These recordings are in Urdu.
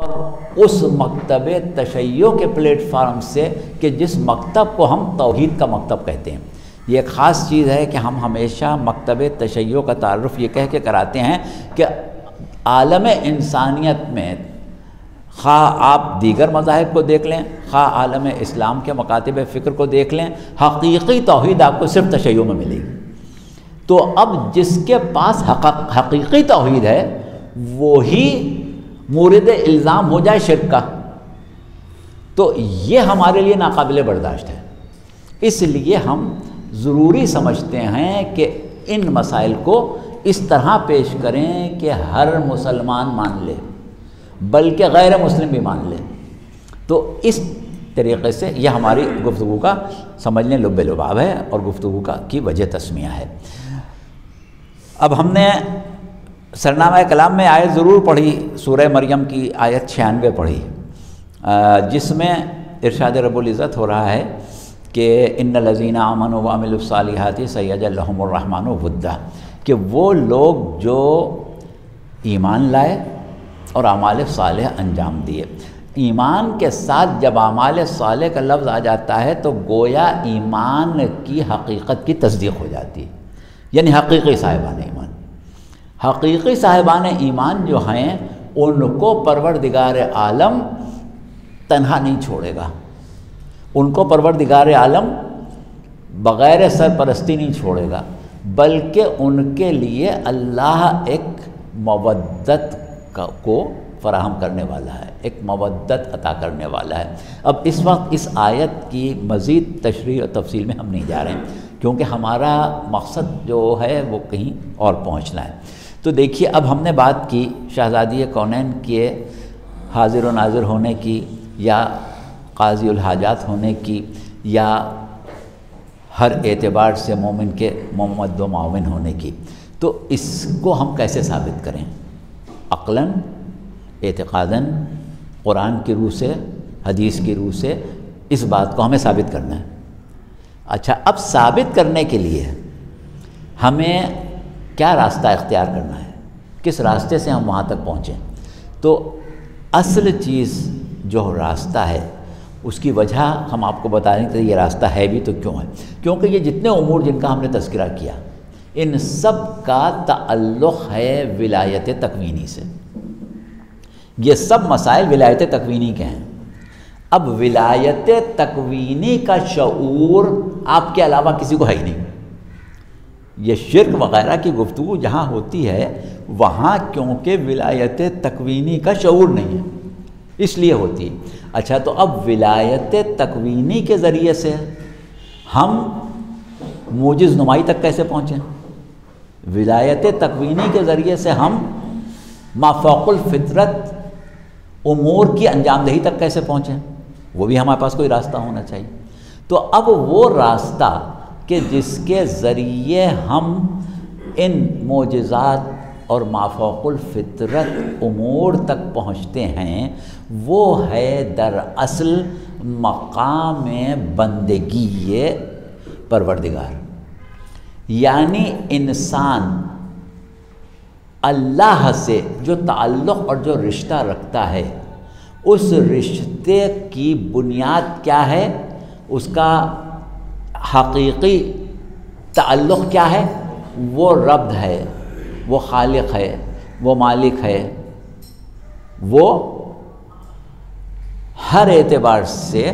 اور اس مکتب تشیع کے پلیٹ فارم سے کہ جس مکتب کو ہم توحید کا مکتب کہتے ہیں. یہ ایک خاص چیز ہے کہ ہم ہمیشہ مکتب تشیع کا تعارف یہ کہہ کے کراتے ہیں کہ عالم انسانیت میں خواہ آپ دیگر مذاہب کو دیکھ لیں، خواہ عالم اسلام کے مکاتب فکر کو دیکھ لیں، حقیقی توحید آپ کو صرف تشیع میں ملے گی. تو اب جس کے پاس حقیقی توحید ہے وہی مورد الزام ہو جائے شرک کا، تو یہ ہمارے لیے ناقابل برداشت ہے. اس لیے ہم ضروری سمجھتے ہیں کہ ان مسائل کو اس طرح پیش کریں کہ ہر مسلمان مان لے، بلکہ غیر مسلم بھی مان لے. تو اس طریقے سے یہ ہماری گفتگو کا سمجھ لیں لب لباب ہے اور گفتگو کی وجہ تسمیہ ہے. اب ہم نے سرنامہ کلام میں آیت ضرور پڑھی، سورہ مریم کی آیت 96 پڑھی، جس میں ارشاد رب العزت ہو رہا ہے کہ ان الذین آمنوا وعملوا الصالحات سیجعل لهم الرحمن ودا، کہ وہ لوگ جو ایمان لائے اور اعمال صالح انجام دیے. ایمان کے ساتھ جب اعمال صالح کا لفظ آ جاتا ہے تو گویا ایمان کی حقیقت کی تصدیق ہو جاتی ہے، یعنی حقیقی صاحبان ایمان. حقیقی صاحبان ایمان جو ہیں ان کو پروردگار عالم تنہا نہیں چھوڑے گا، ان کو پروردگار عالم بغیر سرپرستی نہیں چھوڑے گا، بلکہ ان کے لیے اللہ ایک مودت کو فراہم کرنے والا ہے، ایک مودت عطا کرنے والا ہے. اب اس وقت اس آیت کی مزید تشریح اور تفصیل میں ہم نہیں جا رہے ہیں کیونکہ ہمارا مقصد جو ہے وہ کہیں اور پہنچنا ہے. تو دیکھیے اب ہم نے بات کی شہزادی کونین کے حاضر و ناظر ہونے کی، یا قاضی الحاجات ہونے کی، یا ہر اعتبار سے مومن کے ممد و معاون ہونے کی. تو اس کو ہم کیسے ثابت کریں؟ عقلاً، اعتقاداً، قرآن کی روح سے، حدیث کی روح سے اس بات کو ہمیں ثابت کرنا ہے. اچھا، اب ثابت کرنے کے لیے ہمیں کیا راستہ اختیار کرنا ہے، کس راستے سے ہم وہاں تک پہنچیں؟ تو اصل چیز جو راستہ ہے اس کی وجہ ہم آپ کو بتا دیں کہ یہ راستہ ہے بھی تو کیوں ہے. کیونکہ یہ جتنے امور جن کا ہم نے تذکرہ کیا ان سب کا تعلق ہے ولایت تکوینی سے. یہ سب مسائل ولایت تکوینی کے ہیں. اب ولایت تکوینی کا شعور آپ کے علاوہ کسی کو ہے ہی نہیں. یہ شرک وغیرہ کی گفتگو جہاں ہوتی ہے وہاں کیونکہ ولایت تکوینی کا شعور نہیں ہے اس لیے ہوتی ہے. اچھا، تو اب ولایت تکوینی کے ذریعے سے ہم موجز نمائی تک کیسے پہنچیں؟ ولایت تکوینی کے ذریعے سے ہم ما فوق الفطرت امور کی انجام دہی تک کیسے پہنچیں؟ وہ بھی ہمارے پاس کوئی راستہ ہونا چاہیے. تو اب وہ راستہ کہ جس کے ذریعے ہم ان معجزات اور ما فوق الفطرت امور تک پہنچتے ہیں وہ ہے دراصل مقام بندگی پروردگار. یعنی انسان اللہ سے جو تعلق اور جو رشتہ رکھتا ہے اس رشتے کی بنیاد کیا ہے، اس کا حقیقی تعلق کیا ہے؟ وہ رب ہے، وہ خالق ہے، وہ مالک ہے، وہ ہر اعتبار سے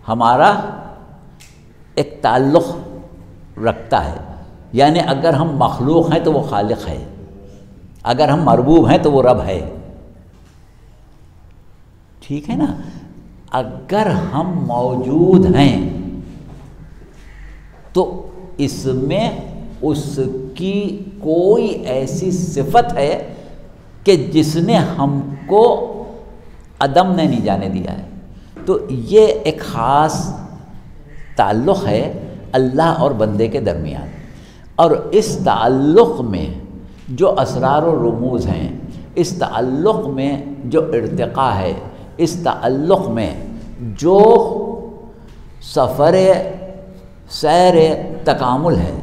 ہمارا ایک تعلق رکھتا ہے. یعنی اگر ہم مخلوق ہیں تو وہ خالق ہے، اگر ہم مربوب ہیں تو وہ رب ہے. ٹھیک ہے نا؟ اگر ہم موجود ہیں تو اس میں اس کی کوئی ایسی صفت ہے کہ جس نے ہم کو عدم نے نہیں جانے دیا ہے. تو یہ ایک خاص تعلق ہے اللہ اور بندے کے درمیان، اور اس تعلق میں جو اسرار و رموز ہیں، اس تعلق میں جو ارتقاء ہے، اس تعلق میں جو سفر سیر تکامل ہے،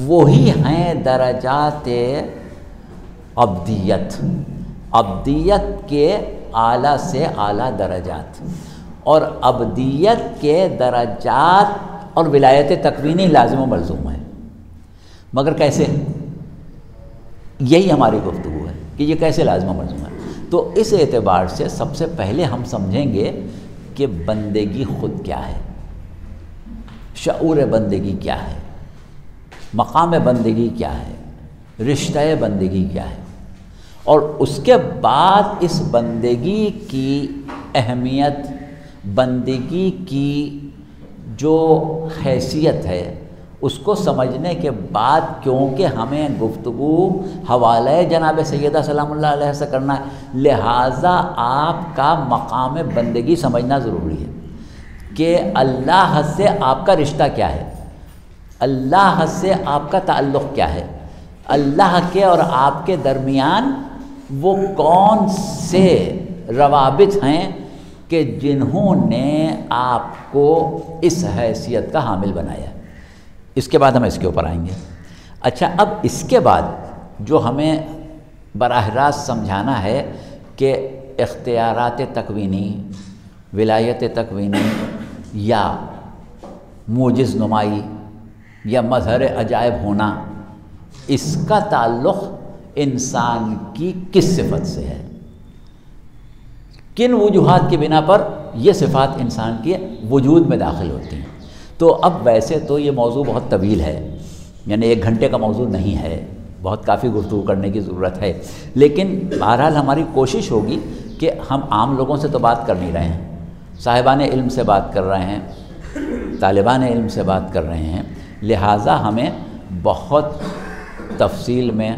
وہی ہیں درجات عبدیت. ابدیت کے اعلیٰ سے اعلیٰ درجات، اور ابدیت کے درجات اور ولایت تکوینی لازم و ملزوم ہے، مگر کیسے؟ یہی ہماری گفتگو ہے کہ یہ کیسے لازم و ملزوم ہے۔ تو اس اعتبار سے سب سے پہلے ہم سمجھیں گے کہ بندگی خود کیا ہے، شعور بندگی کیا ہے، مقام بندگی کیا ہے، رشتہ بندگی کیا ہے، اور اس کے بعد اس بندگی کی اہمیت، بندگی کی جو حیثیت ہے، اس کو سمجھنے کے بعد کیونکہ ہمیں گفتگو حوالہ جناب سیدہ سلام اللہ علیہ سے کرنا ہے، لہٰذا آپ کا مقام بندگی سمجھنا ضروری ہے کہ اللہ سے آپ کا رشتہ کیا ہے، اللہ سے آپ کا تعلق کیا ہے، اللہ کے اور آپ کے درمیان وہ کون سے روابط ہیں کہ جنہوں نے آپ کو اس حیثیت کا حامل بنایا ہے۔ اس کے بعد ہم اس کے اوپر آئیں گے۔ اچھا، اب اس کے بعد جو ہمیں براہ راست سمجھانا ہے کہ اختیارات تکوینی، ولایت تکوینی یا موجز نمائی یا مظہر عجائب ہونا، اس کا تعلق انسان کی کس صفت سے ہے، کن وجوہات کی بنا پر یہ صفات انسان کے وجود میں داخل ہوتی ہیں۔ تو اب ویسے تو یہ موضوع بہت طویل ہے، یعنی 1 گھنٹے کا موضوع نہیں ہے، بہت کافی گفتگو کرنے کی ضرورت ہے، لیکن بہرحال ہماری کوشش ہوگی کہ ہم عام لوگوں سے تو بات کر نہیں رہے ہیں، صاحبان علم سے بات کر رہے ہیں، طالبان علم سے بات کر رہے ہیں، لہٰذا ہمیں بہت تفصیل میں،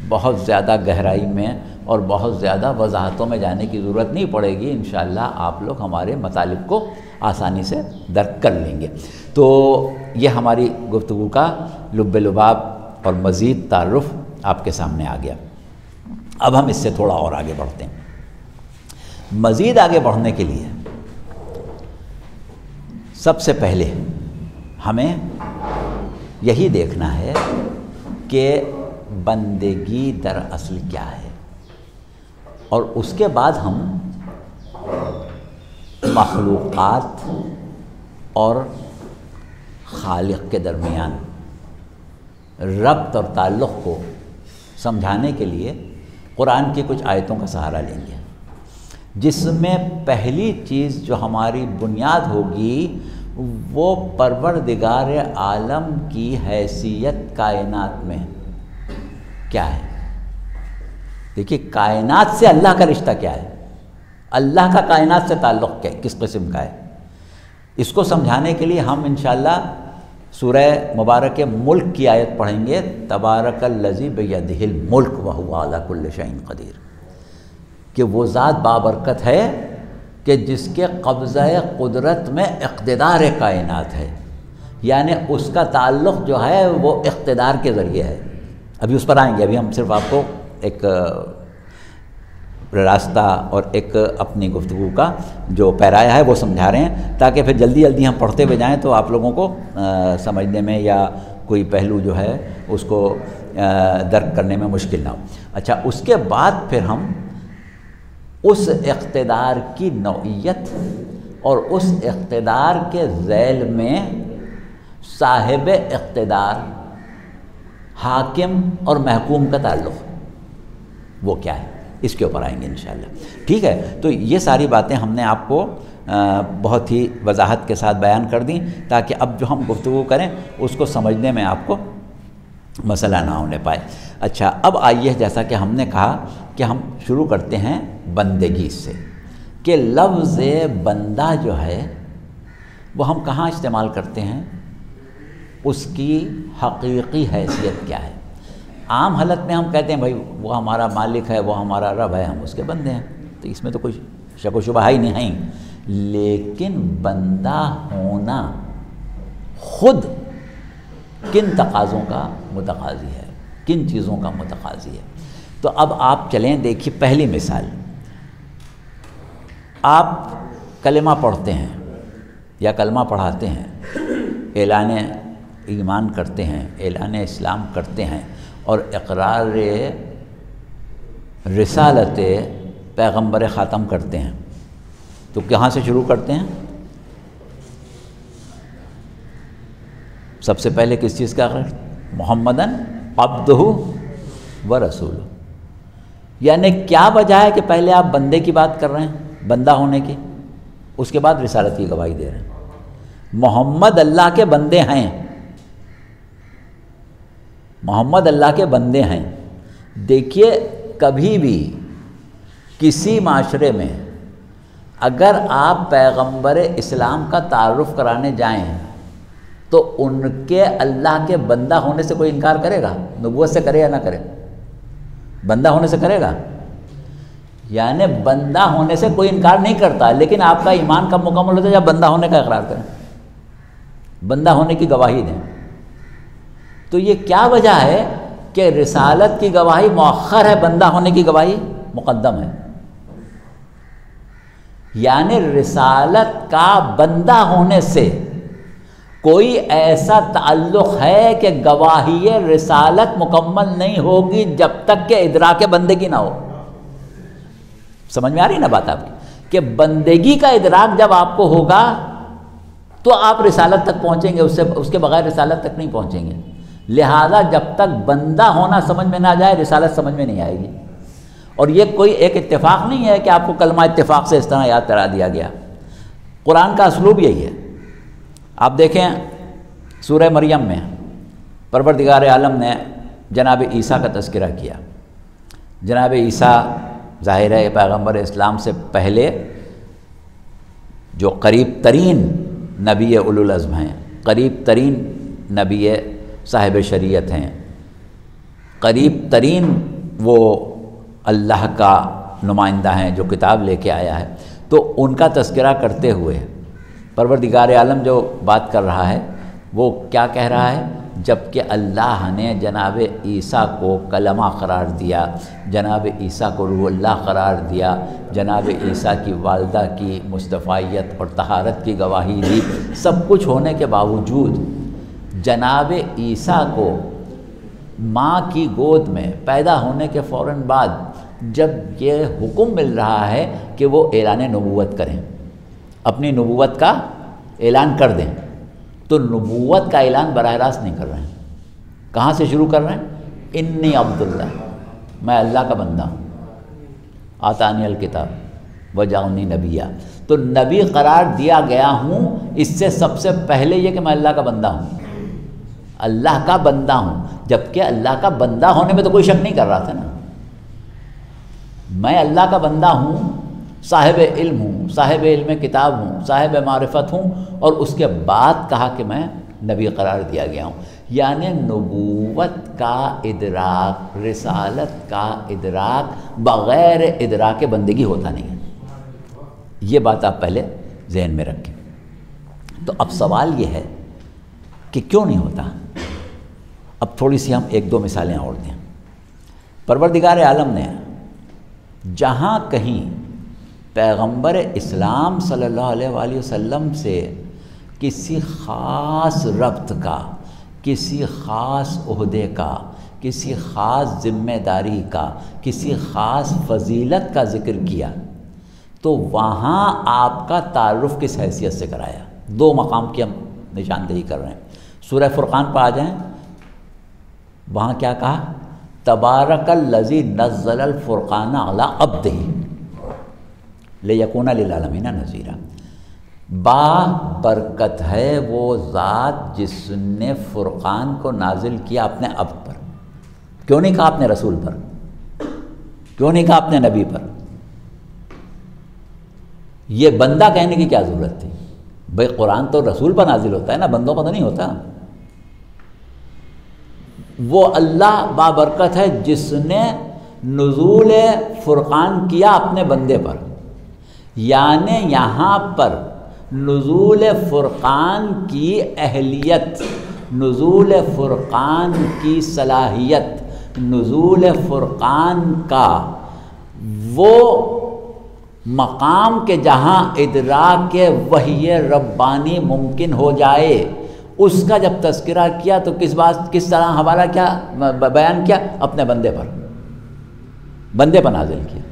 بہت زیادہ گہرائی میں اور بہت زیادہ وضاحتوں میں جانے کی ضرورت نہیں پڑے گی۔ انشاءاللہ آپ لوگ ہمارے مطالب کو آسانی سے درک کر لیں گے۔ تو یہ ہماری گفتگو کا لب لباب اور مزید تعارف آپ کے سامنے آ گیا۔ اب ہم اس سے تھوڑا اور آگے بڑھتے ہیں۔ مزید آگے بڑھنے کے لیے سب سے پہلے ہمیں یہی دیکھنا ہے کہ بندگی در اصل کیا ہے، اور اس کے بعد ہم مخلوقات اور خالق کے درمیان ربط اور تعلق کو سمجھانے کے لیے قرآن کی کچھ آیتوں کا سہارا لیں گے، جس میں پہلی چیز جو ہماری بنیاد ہوگی وہ پروردگار عالم کی حیثیت کائنات میں کیا ہے۔ دیکھیے، کائنات سے اللہ کا رشتہ کیا ہے، اللہ کا کائنات سے تعلق کیا، کس قسم کا ہے، اس کو سمجھانے کے لیے ہم انشاءاللہ سورہ مبارک ملک کی آیت پڑھیں گے، تبارک الذی بیدہ الملک وہو علی کل شیء قدیر، کہ وہ ذات بابرکت ہے کہ جس کے قبضہ قدرت میں اقتدار کائنات ہے، یعنی اس کا تعلق جو ہے وہ اقتدار کے ذریعے ہے۔ ابھی اس پر آئیں گے، ابھی ہم صرف آپ کو ایک راستہ اور ایک اپنی گفتگو کا جو پیرایا ہے وہ سمجھا رہے ہیں، تاکہ پھر جلدی جلدی ہم پڑھتے ہوئے جائیں تو آپ لوگوں کو سمجھنے میں یا کوئی پہلو جو ہے اس کو درک کرنے میں مشکل نہ ہو۔ اچھا، اس کے بعد پھر ہم اس اقتدار کی نوعیت اور اس اقتدار کے ذیل میں صاحب اقتدار، حاکم اور محکوم کا تعلق وہ کیا ہے، اس کے اوپر آئیں گے انشاءاللہ۔ ٹھیک ہے، تو یہ ساری باتیں ہم نے آپ کو بہت ہی وضاحت کے ساتھ بیان کر دیں، تاکہ اب جو ہم گفتگو کریں اس کو سمجھنے میں آپ کو مسئلہ نہ ہونے پائے۔ اچھا، اب آئیے، جیسا کہ ہم نے کہا کہ ہم شروع کرتے ہیں بندگی سے، کہ لفظ بندہ جو ہے وہ ہم کہاں استعمال کرتے ہیں، اس کی حقیقی حیثیت کیا ہے۔ عام حالت میں ہم کہتے ہیں بھائی وہ ہمارا مالک ہے، وہ ہمارا رب ہے، ہم اس کے بندے ہیں، تو اس میں تو کوئی شک و شبہ ہی نہیں ہے، لیکن بندہ ہونا خود کن تقاضوں کا متقاضی ہے، کن چیزوں کا متقاضی ہے۔ تو اب آپ چلیں، دیکھیے پہلی مثال، آپ کلمہ پڑھتے ہیں یا کلمہ پڑھاتے ہیں، اعلان ایمان کرتے ہیں، اعلان اسلام کرتے ہیں اور اقرار رسالت پیغمبر خاتم کرتے ہیں تو کہاں سے شروع کرتے ہیں؟ سب سے پہلے کس چیز کا اقرار؟ محمدن عبدہ و رسولہ. یعنی کیا وجہ ہے کہ پہلے آپ بندے کی بات کر رہے ہیں، بندہ ہونے کی، اس کے بعد رسالت کی گواہی دے رہے ہیں. محمد اللہ کے بندے ہیں، محمد اللہ کے بندے ہیں. دیکھیے کبھی بھی کسی معاشرے میں اگر آپ پیغمبر اسلام کا تعارف کرانے جائیں تو ان کے اللہ کے بندہ ہونے سے کوئی انکار کرے گا؟ نبوت سے کرے یا نہ کرے؟ بندہ ہونے سے کرے گا؟ یعنی بندہ ہونے سے کوئی انکار نہیں کرتا، لیکن آپ کا ایمان کب مکمل ہوتا ہے؟ جب بندہ ہونے کا اقرار کریں، بندہ ہونے کی گواہی دیں. تو یہ کیا وجہ ہے کہ رسالت کی گواہی مؤخر ہے، بندہ ہونے کی گواہی مقدم ہے؟ یعنی رسالت کا بندہ ہونے سے کوئی ایسا تعلق ہے کہ گواہی رسالت مکمل نہیں ہوگی جب تک کہ ادراک بندگی نہ ہو. سمجھ میں آ رہی نا بات آپ کی؟ کہ بندگی کا ادراک جب آپ کو ہوگا تو آپ رسالت تک پہنچیں گے، اس کے بغیر رسالت تک نہیں پہنچیں گے. لہذا جب تک بندہ ہونا سمجھ میں نہ جائے رسالت سمجھ میں نہیں آئے گی. اور یہ کوئی ایک اتفاق نہیں ہے کہ آپ کو کلمہ اتفاق سے اس طرح یاد کرا دیا گیا. قرآن کا اسلوب یہی ہے. آپ دیکھیں سورہ مریم میں پروردگار عالم نے جناب عیسیٰ کا تذکرہ کیا. جناب عیسیٰ ظاہر ہے پیغمبر اسلام سے پہلے جو قریب ترین نبی اولو العزم ہیں، قریب ترین نبی صاحب شریعت ہیں، قریب ترین وہ اللہ کا نمائندہ ہیں جو کتاب لے کے آیا ہے. تو ان کا تذکرہ کرتے ہوئے پروردگار عالم جو بات کر رہا ہے وہ کیا کہہ رہا ہے؟ جب کہ اللہ نے جناب عیسیٰ کو کلمہ قرار دیا، جناب عیسیٰ کو روح اللہ قرار دیا، جناب عیسیٰ کی والدہ کی مصطفیت اور طہارت کی گواہی دی، سب کچھ ہونے کے باوجود جناب عیسیٰ کو ماں کی گود میں پیدا ہونے کے فوراً بعد جب یہ حکم مل رہا ہے کہ وہ اعلان نبوت کریں، اپنی نبوت کا اعلان کر دیں، تو نبوت کا اعلان براہ راست نہیں کر رہے ہیں. کہاں سے شروع کر رہے ہیں؟ انی عبداللہ، میں اللہ کا بندہ ہوں، آتانی الکتاب وجعلنی نبیہ. تو نبی قرار دیا گیا ہوں، اس سے سب سے پہلے یہ کہ میں اللہ کا بندہ ہوں، اللہ کا بندہ ہوں. جبکہ اللہ کا بندہ ہونے میں تو کوئی شک نہیں کر رہا تھا نا. میں اللہ کا بندہ ہوں، صاحب علم ہوں، صاحب علم کتاب ہوں، صاحب معرفت ہوں، اور اس کے بعد کہا کہ میں نبی قرار دیا گیا ہوں. یعنی نبوت کا ادراک، رسالت کا ادراک بغیر ادراک بندگی ہوتا نہیں ہے. یہ بات آپ پہلے ذہن میں رکھیں. تو اب سوال یہ ہے کہ کیوں نہیں ہوتا؟ اب تھوڑی سی ہم ایک دو مثالیں اور دیں. پروردگار عالم نے جہاں کہیں پیغمبر اسلام صلی اللہ علیہ وآلہ وسلم سے کسی خاص ربط کا، کسی خاص عہدے کا، کسی خاص ذمہ داری کا، کسی خاص فضیلت کا ذکر کیا تو وہاں آپ کا تعارف کس حیثیت سے کرایا؟ دو مقام کی ہم نشاندہی کر رہے ہیں. سورہ فرقان پہ آ جائیں، وہاں کیا کہا؟ تبارک الذی نزل الفرقان علی عبدہ لیکون للعالمین نذیرا. با برکت ہے وہ ذات جس نے فرقان کو نازل کیا اپنے عبد پر. کیوں نہیں کہا اپنے رسول پر؟ کیوں نہیں کہا اپنے نبی پر؟ یہ بندہ کہنے کی کیا ضرورت تھی؟ بھئی قرآن تو رسول پر نازل ہوتا ہے نا، بندوں پر تو نہیں ہوتا. وہ اللہ بابرکت ہے جس نے نزول فرقان کیا اپنے بندے پر. یعنی یہاں پر نزول فرقان کی اہلیت، نزول فرقان کی صلاحیت، نزول فرقان کا وہ مقام کے جہاں ادراک وحی ربانی ممکن ہو جائے، اس کا جب تذکرہ کیا تو کس طرح حوالہ کیا، بیان کیا؟ اپنے بندے پر. بندے پر نازل کیا.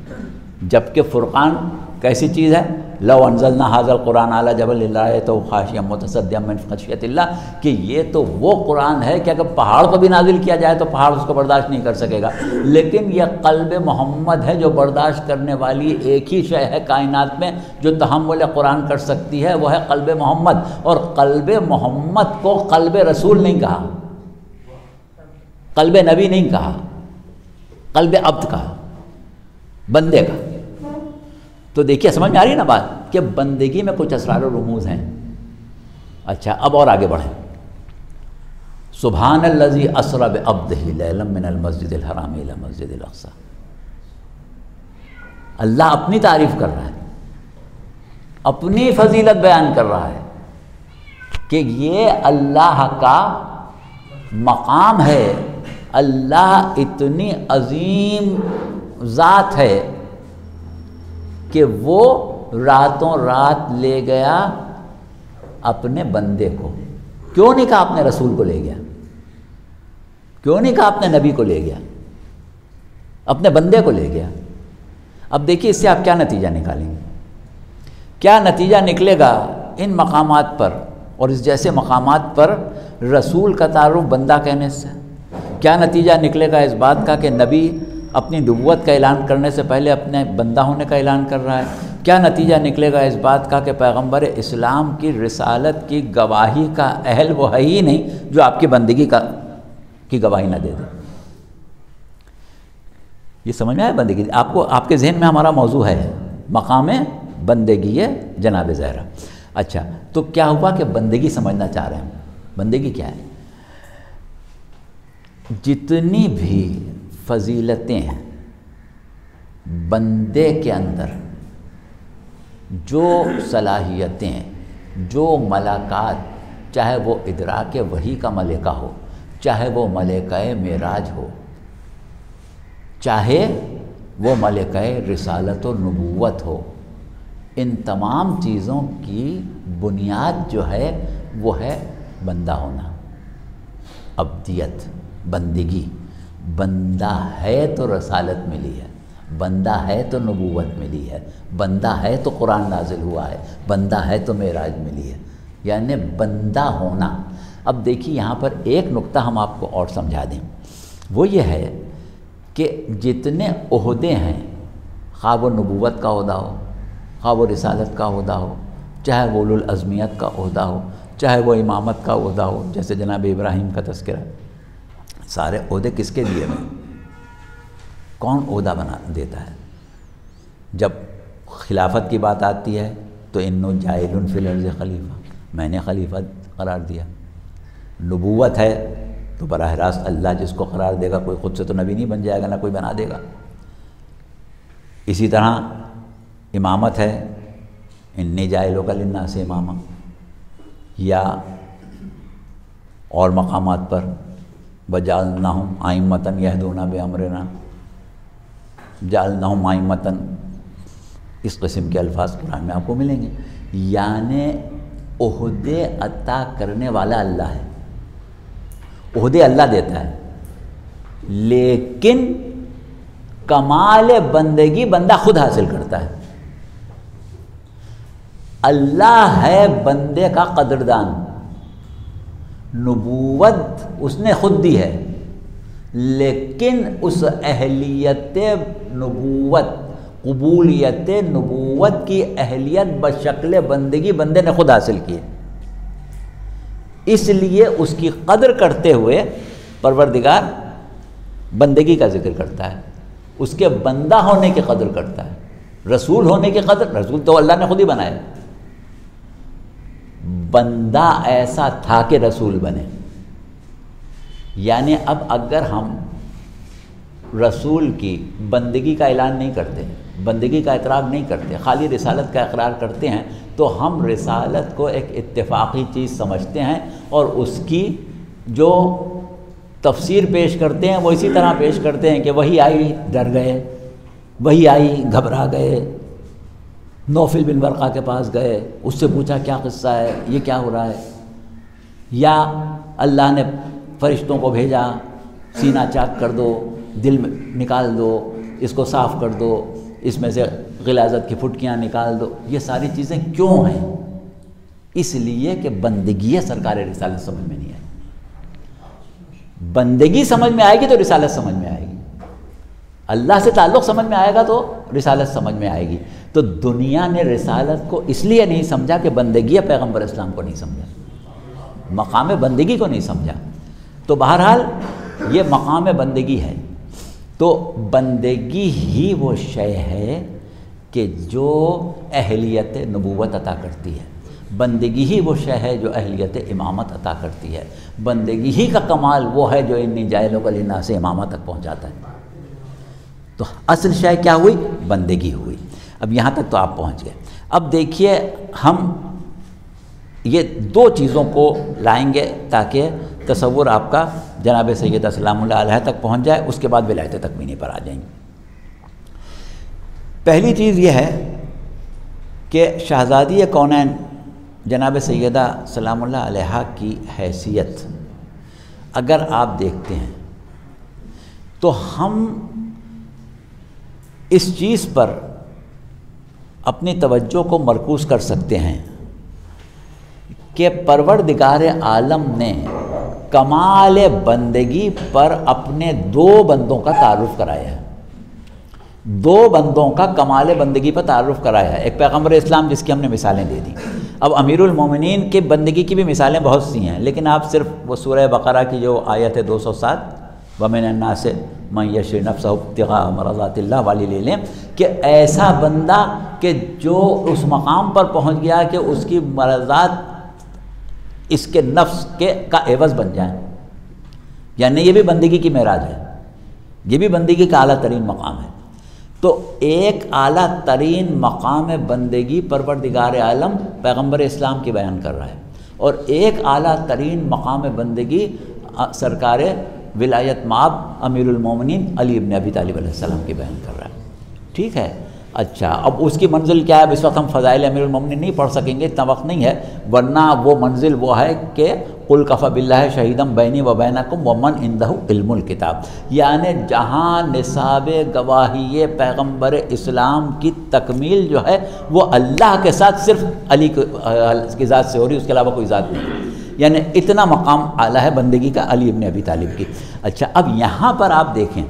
جبکہ فرقان کیسی چیز ہے؟ لو انزلنا ھذا القرآن علی جبل لرأیتہ خاشعا متصدعا من خشیۃ اللہ، کہ یہ تو وہ قرآن ہے کہ اگر پہاڑ کو بھی نازل کیا جائے تو پہاڑ اس کو برداشت نہیں کر سکے گا. لیکن یہ قلب محمد ہے جو برداشت کرنے والی ایک ہی شے ہے کائنات میں جو تحمل قرآن کر سکتی ہے، وہ ہے قلب محمد. اور قلب محمد کو قلب رسول نہیں کہا، قلب نبی نہیں کہا، قلب عبد کہا، بندے کا. تو دیکھیے سمجھ میں آ رہی ہے نا بات کہ بندگی میں کچھ اسرار و رموز ہیں. اچھا اب اور آگے بڑھیں. سبحان الذی اسری بعبدہ لیلا من المسجد الحرام الی المسجد الاقصی. اللہ اپنی تعریف کر رہا ہے، اپنی فضیلت بیان کر رہا ہے کہ یہ اللہ کا مقام ہے. اللہ اتنی عظیم ذات ہے کہ وہ راتوں رات لے گیا اپنے بندے کو. کیوں نہیں کہا اپنے رسول کو لے گیا؟ کیوں نہیں کہا اپنے نبی کو لے گیا؟ اپنے بندے کو لے گیا. اب دیکھیے اس سے آپ کیا نتیجہ نکالیں گے؟ کیا نتیجہ نکلے گا ان مقامات پر اور اس جیسے مقامات پر رسول کا تعارف بندہ کہنے سے؟ کیا نتیجہ نکلے گا اس بات کا کہ نبی اپنی نبوت کا اعلان کرنے سے پہلے اپنے بندہ ہونے کا اعلان کر رہا ہے؟ کیا نتیجہ نکلے گا اس بات کا کہ پیغمبر اسلام کی رسالت کی گواہی کا اہل وہ ہے ہی نہیں جو آپ کی بندگی کی گواہی نہ دے دے؟ یہ سمجھ میں آیا بندگی؟ آپ کے ذہن میں ہمارا موضوع ہے مقام بندگی ہے جناب زہرا. اچھا تو کیا ہوا کہ بندگی سمجھنا چاہ رہے ہیں. بندگی کیا ہے؟ جتنی بھی فضیلتیں ہیں بندے کے اندر، جو صلاحیتیں، جو ملکات، چاہے وہ ادراک وحی کا ملکہ ہو، چاہے وہ ملکہ معراج ہو، چاہے وہ ملکہ رسالت و نبوت ہو، ان تمام چیزوں کی بنیاد جو ہے وہ ہے بندہ ہونا، عبدیت، بندگی. بندہ ہے تو رسالت ملی ہے، بندہ ہے تو نبوت ملی ہے، بندہ ہے تو قرآن نازل ہوا ہے، بندہ ہے تو معراج ملی ہے، یعنی بندہ ہونا. اب دیکھیے یہاں پر ایک نقطہ ہم آپ کو اور سمجھا دیں، وہ یہ ہے کہ جتنے عہدے ہیں، خواہ وہ نبوت کا عہدہ ہو، خواہ وہ رسالت کا عہدہ ہو، چاہے وہ اولو العزمیت کا عہدہ ہو، چاہے وہ امامت کا عہدہ ہو جیسے جناب ابراہیم کا تذکرہ، سارے عہدے کس کے لیے ہیں؟ کون عہدہ بنا دیتا ہے؟ جب خلافت کی بات آتی ہے تو انو جاعل فی الارض خلیفہ، میں نے خلیفہ قرار دیا. نبوت ہے تو براہ راست اللہ جس کو قرار دے گا، کوئی خود سے تو نبی نہیں بن جائے گا، نہ کوئی بنا دے گا. اسی طرح امامت ہے، انی جاعلک للناس اماما، یا اور مقامات پر وجعلناہم ائمۃ یہدون بامرنا، جعلناہم ائمۃ، اس قسم کے الفاظ قرآن میں آپ کو ملیں گے. یعنی عہدے عطا کرنے والا اللہ ہے، عہدے اللہ دیتا ہے، لیکن کمال بندگی بندہ خود حاصل کرتا ہے. اللہ ہے بندے کا قدردان، نبوت اس نے خود دی ہے، لیکن اس اہلیت نبوت، قبولیت نبوت کی اہلیت بشکل بندگی بندے نے خود حاصل کی ہے. اس لیے اس کی قدر کرتے ہوئے پروردگار بندگی کا ذکر کرتا ہے، اس کے بندہ ہونے کی قدر کرتا ہے. رسول ہونے کی قدر، رسول تو اللہ نے خود ہی بنایا، بندہ ایسا تھا کہ رسول بنے. یعنی اب اگر ہم رسول کی بندگی کا اعلان نہیں کرتے، بندگی کا اقرار نہیں کرتے، خالی رسالت کا اقرار کرتے ہیں، تو ہم رسالت کو ایک اتفاقی چیز سمجھتے ہیں اور اس کی جو تفسیر پیش کرتے ہیں وہ اسی طرح پیش کرتے ہیں کہ وہی آئی ڈر گئے، وہی آئی گھبرا گئے، نوفل بن ورقہ کے پاس گئے، اس سے پوچھا کیا قصہ ہے، یہ کیا ہو رہا ہے، یا اللہ نے فرشتوں کو بھیجا، سینہ چاک کر دو، دل نکال دو، اس کو صاف کر دو، اس میں سے غلاظت کی پھٹکیاں نکال دو، یہ ساری چیزیں کیوں ہیں؟ اس لیے کہ بندگی سرکار رسالت سمجھ میں نہیں آئی۔ بندگی سمجھ میں آئے گی تو رسالت سمجھ میں آئے گی، اللہ سے تعلق سمجھ میں آئے گا تو رسالت سمجھ میں آئے گی۔ تو دنیا نے رسالت کو اس لیے نہیں سمجھا کہ بندگی پیغمبر اسلام کو نہیں سمجھا، مقام بندگی کو نہیں سمجھا۔ تو بہرحال یہ مقام بندگی ہے، تو بندگی ہی وہ شے ہے کہ جو اہلیت نبوت عطا کرتی ہے، بندگی ہی وہ شے ہے جو اہلیت امامت عطا کرتی ہے، بندگی ہی کا کمال وہ ہے جو انی جاعل للناس امامہ تک پہنچاتا ہے۔ تو اصل شے کیا ہوئی؟ بندگی ہوئی۔ اب یہاں تک تو آپ پہنچ گئے۔ اب دیکھیے ہم یہ دو چیزوں کو لائیں گے تاکہ تصور آپ کا جناب سیدہ سلام اللہ علیہ تک پہنچ جائے، اس کے بعد ولایت تکوینی پر آ جائیں گے۔ پہلی چیز یہ ہے کہ شہزادی کونین جناب سیدہ سلام اللہ علیہ کی حیثیت اگر آپ دیکھتے ہیں تو ہم اس چیز پر اپنی توجہ کو مرکوز کر سکتے ہیں کہ پروردگار عالم نے کمال بندگی پر اپنے دو بندوں کا تعارف کرایا ہے، دو بندوں کا کمال بندگی پر تعارف کرایا ہے۔ ایک پیغمبر اسلام جس کی ہم نے مثالیں دے دی، اب امیر المومنین کی بندگی کی بھی مثالیں بہت سی ہیں، لیکن آپ صرف وہ سورہ بقرہ کی جو آیت ہے 207 وَمِنَ النَّاسِ مَن يَشْرِي نَفْسَهُ ابْتِغَاءَ مَرْضَاتِ اللَّهِ والی لے لیں کہ ایسا بندہ کہ جو اس مقام پر پہنچ گیا کہ اس کی مرضات اس کے نفس کا عوض بن جائیں، یعنی یہ بھی بندگی کی معراج ہے، یہ بھی بندگی کا اعلیٰ ترین مقام ہے۔ تو ایک اعلیٰ ترین مقام بندگی پروردگار عالم پیغمبر اسلام کی بیان کر رہا ہے، اور ایک اعلیٰ ترین مقام بندگی سرکار ولایت مآب امیر المومنین علی ابن ابی طالب علیہ السلام کی بیان کر رہا ہے۔ ٹھیک ہے، اچھا اب اس کی منزل کیا ہے؟ اب اس وقت ہم فضائل امیر المومنین نہیں پڑھ سکیں گے، اتنا وقت نہیں ہے، ورنہ وہ منزل وہ ہے کہ قل کفی باللہ شہیدا بینی و بینکم ومن عندہ علم الکتاب، یعنی جہاں نصاب گواہی پیغمبر اسلام کی تکمیل جو ہے وہ اللہ کے ساتھ صرف علی کی ذات سے ہو رہی، اس کے علاوہ کوئی ذات نہیں، یعنی اتنا مقام اعلیٰ ہے بندگی کا علی ابن ابی طالب کی۔ اچھا اب یہاں پر آپ دیکھیں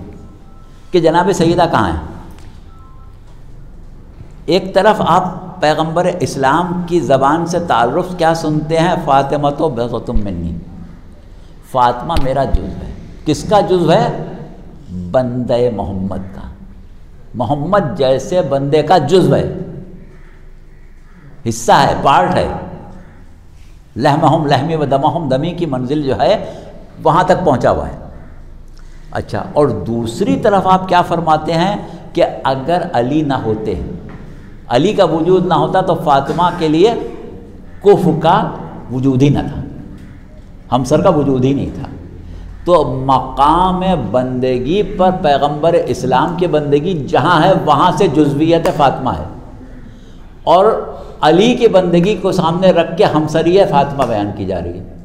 کہ جناب سیدہ کہاں ہیں؟ ایک طرف آپ پیغمبر اسلام کی زبان سے تعارف کیا سنتے ہیں؟ فاطمہ تو بضعۃ منی، فاطمہ میرا جزو ہے۔ کس کا جزو ہے؟ بندے محمد کا، محمد جیسے بندے کا جزو ہے، حصہ ہے، پارٹ ہے، لحمہم لحمی و دمہم دمی کی منزل جو ہے وہاں تک پہنچا ہوا ہے۔ اچھا، اور دوسری طرف آپ کیا فرماتے ہیں کہ اگر علی نہ ہوتے، علی کا وجود نہ ہوتا تو فاطمہ کے لیے کفر کا وجود ہی نہ تھا، ہمسر کا وجود ہی نہیں تھا۔ تو مقام بندگی پر پیغمبر اسلام کی بندگی جہاں ہے وہاں سے جزویت فاطمہ ہے، اور علی کی بندگی کو سامنے رکھ کے ہمسری فاطمہ بیان کی جا رہی ہے۔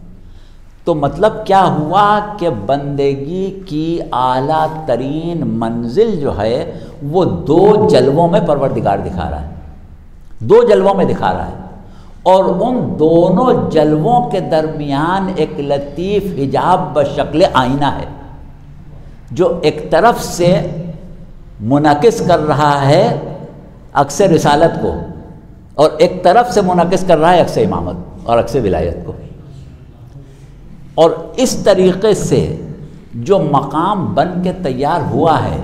تو مطلب کیا ہوا کہ بندگی کی اعلیٰ ترین منزل جو ہے وہ دو جلووں میں پروردگار دکھا رہا ہے، دو جلووں میں دکھا رہا ہے، اور ان دونوں جلووں کے درمیان ایک لطیف حجاب بشکل آئینہ ہے جو ایک طرف سے منعکس کر رہا ہے عکس رسالت کو، اور ایک طرف سے منعکس کر رہا ہے عکس امامت اور عکس ولایت کو۔ اور اس طریقے سے جو مقام بن کے تیار ہوا ہے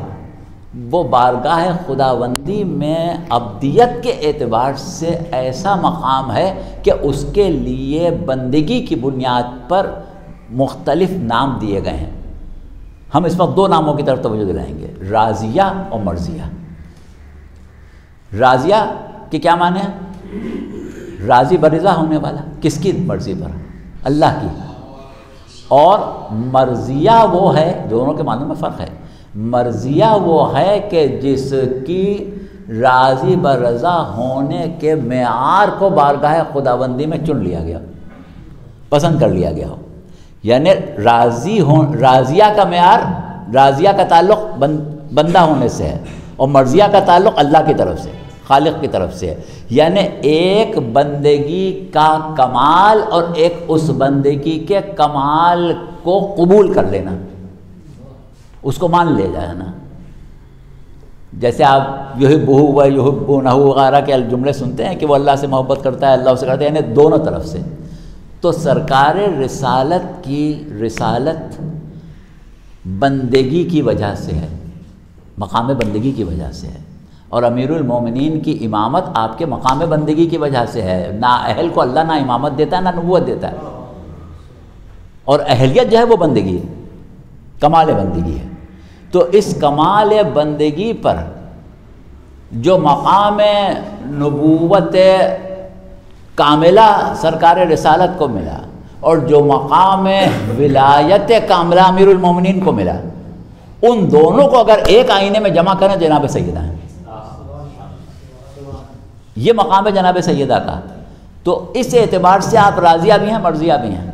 وہ بارگاہ خداوندی میں ابدیت کے اعتبار سے ایسا مقام ہے کہ اس کے لیے بندگی کی بنیاد پر مختلف نام دیے گئے ہیں۔ ہم اس وقت دو ناموں کی طرف توجہ دلائیں گے، راضیہ اور مرضیہ۔ راضیہ کہ کیا معنی ہے؟ راضی برضا ہونے والا، کس کی مرضی پر؟ اللہ کی۔ اور مرضیہ وہ ہے، دونوں کے معنی میں فرق ہے، مرضیہ وہ ہے کہ جس کی راضی برضا ہونے کے معیار کو بارگاہ خداوندی میں چن لیا گیا، پسند کر لیا گیا ہو، یعنی راضیہ کا معیار، راضیہ کا تعلق بندہ ہونے سے ہے، اور مرضیہ کا تعلق اللہ کی طرف سے، خالق کی طرف سے ہے۔ یعنی ایک بندگی کا کمال اور ایک اس بندگی کے کمال کو قبول کر لینا، اس کو مان لے جانا۔ جیسے آپ یحبہ و یحبونہ وغیرہ کے جملے سنتے ہیں کہ وہ اللہ سے محبت کرتا ہے، اللہ سے کرتا ہے، یعنی دونوں طرف سے۔ تو سرکار رسالت کی رسالت بندگی کی وجہ سے ہے، مقام بندگی کی وجہ سے ہے، اور امیر المومنین کی امامت آپ کے مقام بندگی کی وجہ سے ہے۔ نا اہل کو اللہ نہ امامت دیتا ہے نہ نبوت دیتا ہے، اور اہلیت جو ہے وہ بندگی ہے، کمال بندگی ہے۔ تو اس کمال بندگی پر جو مقام نبوت کاملہ سرکار رسالت کو ملا، اور جو مقام ولایت کاملہ امیر المومنین کو ملا، ان دونوں کو اگر ایک آئینے میں جمع کریں جناب سیدہ ہیں، یہ مقام ہے جناب سیدہ کا۔ تو اس اعتبار سے آپ راضیہ بھی ہیں، مرضیہ بھی ہیں۔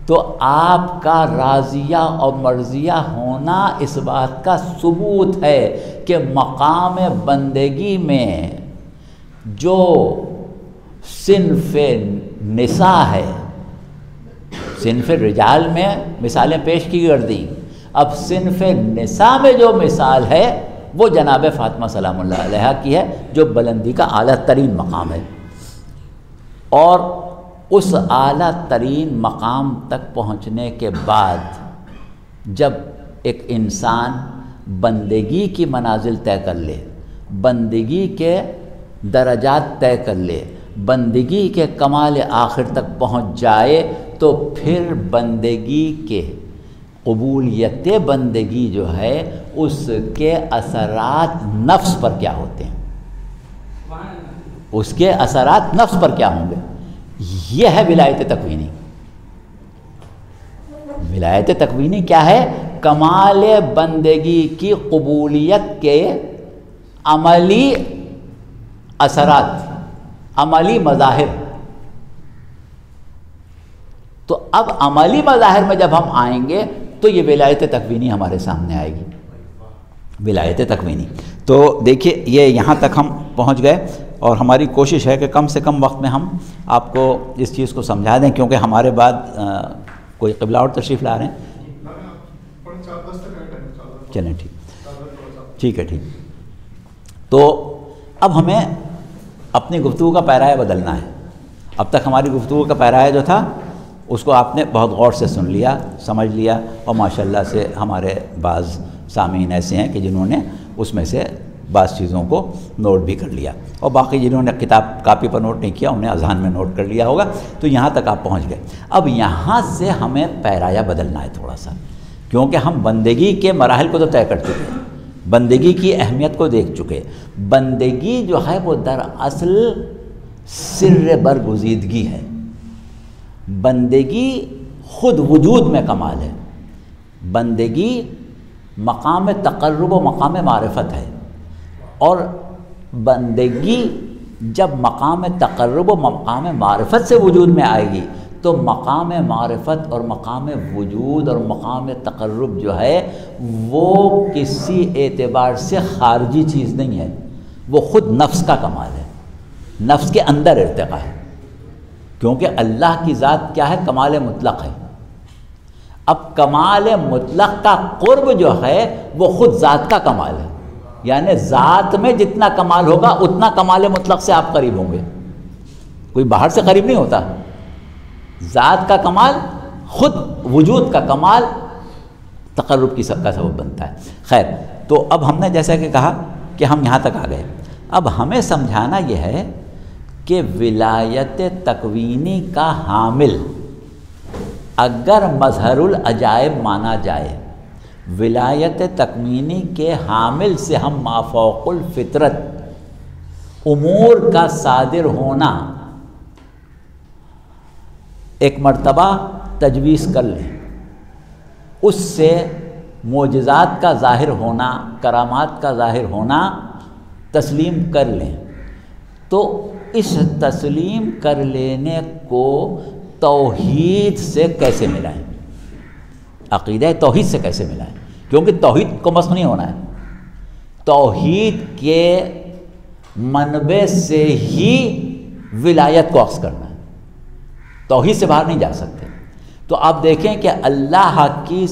تو آپ کا راضیہ اور مرضیہ ہونا اس بات کا ثبوت ہے کہ مقام بندگی میں جو صنف نساء ہے، صنف رجال میں مثالیں پیش کی گردیں، اب صنف نساء میں جو مثال ہے وہ جناب فاطمہ سلام اللہ علیہا کی ہے، جو بلندی کا اعلیٰ ترین مقام ہے۔ اور اس اعلیٰ ترین مقام تک پہنچنے کے بعد جب ایک انسان بندگی کی منازل طے کر لے، بندگی کے درجات طے کر لے، بندگی کے کمال آخر تک پہنچ جائے، تو پھر بندگی کے قبولیت بندگی جو ہے اس کے اثرات نفس پر کیا ہوتے ہیں، اس کے اثرات نفس پر کیا ہوں گے، یہ ہے ولایت تکوینی۔ ولایت تکوینی کیا ہے؟ کمال بندگی کی قبولیت کے عملی اثرات، عملی مظاہر۔ تو اب عملی مظاہر میں جب ہم آئیں گے تو یہ ولایت تکوینی ہمارے سامنے آئے گی، ولایت تکوینی۔ تو دیکھیے یہ یہاں تک ہم پہنچ گئے، اور ہماری کوشش ہے کہ کم سے کم وقت میں ہم آپ کو اس چیز کو سمجھا دیں، کیونکہ ہمارے بعد کوئی قبلہ اور تشریف لا رہے ہیں۔ چلیں ٹھیک ہے ٹھیک۔ تو اب ہمیں اپنی گفتگو کا پیرایہ بدلنا ہے۔ اب تک ہماری گفتگو کا پیرایہ جو تھا اس کو آپ نے بہت غور سے سن لیا، سمجھ لیا، اور ماشاءاللہ سے ہمارے بعض سامعین ایسے ہیں کہ جنہوں نے اس میں سے بعض چیزوں کو نوٹ بھی کر لیا، اور باقی جنہوں نے کتاب کاپی پر نوٹ نہیں کیا انہیں اذہان میں نوٹ کر لیا ہوگا۔ تو یہاں تک آپ پہنچ گئے۔ اب یہاں سے ہمیں پیرایہ بدلنا ہے تھوڑا سا، کیونکہ ہم بندگی کے مراحل کو تو طے کر چکے، بندگی کی اہمیت کو دیکھ چکے۔ بندگی جو ہے وہ دراصل سر برگزیدگی ہے، بندگی خود وجود میں کمال ہے، بندگی مقام تقرب و مقام معرفت ہے، اور بندگی جب مقام تقرب و مقام معرفت سے وجود میں آئے گی تو مقام معرفت اور مقام وجود اور مقام تقرب جو ہے وہ کسی اعتبار سے خارجی چیز نہیں ہے، وہ خود نفس کا کمال ہے، نفس کے اندر ارتقا ہے، کیونکہ اللہ کی ذات کیا ہے؟ کمال مطلق ہے۔ اب کمال مطلق کا قرب جو ہے وہ خود ذات کا کمال ہے، یعنی ذات میں جتنا کمال ہوگا اتنا کمال مطلق سے آپ قریب ہوں گے، کوئی باہر سے قریب نہیں ہوتا۔ ذات کا کمال خود وجود کا کمال تقرب کا سبب بنتا ہے۔ خیر، تو اب ہم نے جیسا کہ کہا کہ ہم یہاں تک آ گئے، اب ہمیں سمجھانا یہ ہے کہ ولایت تکوینی کا حامل اگر مظہر العجائب مانا جائے، ولایت تکوینی کے حامل سے ہم مافوق الفطرت امور کا صادر ہونا ایک مرتبہ تجویز کر لیں، اس سے معجزات کا ظاہر ہونا، کرامات کا ظاہر ہونا تسلیم کر لیں، تو اس تسلیم کر لینے کو توحید سے کیسے ملائیں، عقیدہ توحید سے کیسے ملائیں؟ کیونکہ توحید کو مسخ نہیں ہونا ہے، توحید کے منبع سے ہی ولایت کو اخذ کرنا ہے، توحید سے باہر نہیں جا سکتے۔ تو آپ دیکھیں کہ اللہ کی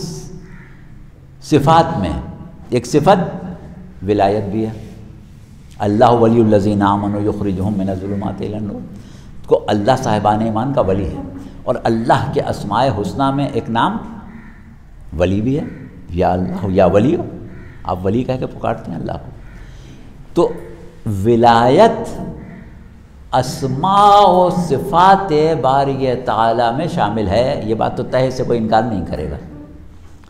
صفات میں ایک صفت ولایت بھی ہے، اللہ ولی الذین آمنوا یخرجہم من الظلمات الی النور، کو اللہ صاحبان ایمان کا ولی ہے، اور اللہ کے اسماء حسنہ میں ایک نام ولی بھی ہے، یا اللہ یا ولی ہو، آپ ولی کہہ کے پکارتے ہیں اللہ کو۔ تو ولایت اسماء و صفات باری تعالیٰ میں شامل ہے، یہ بات تو تہہ سے کوئی انکار نہیں کرے گا،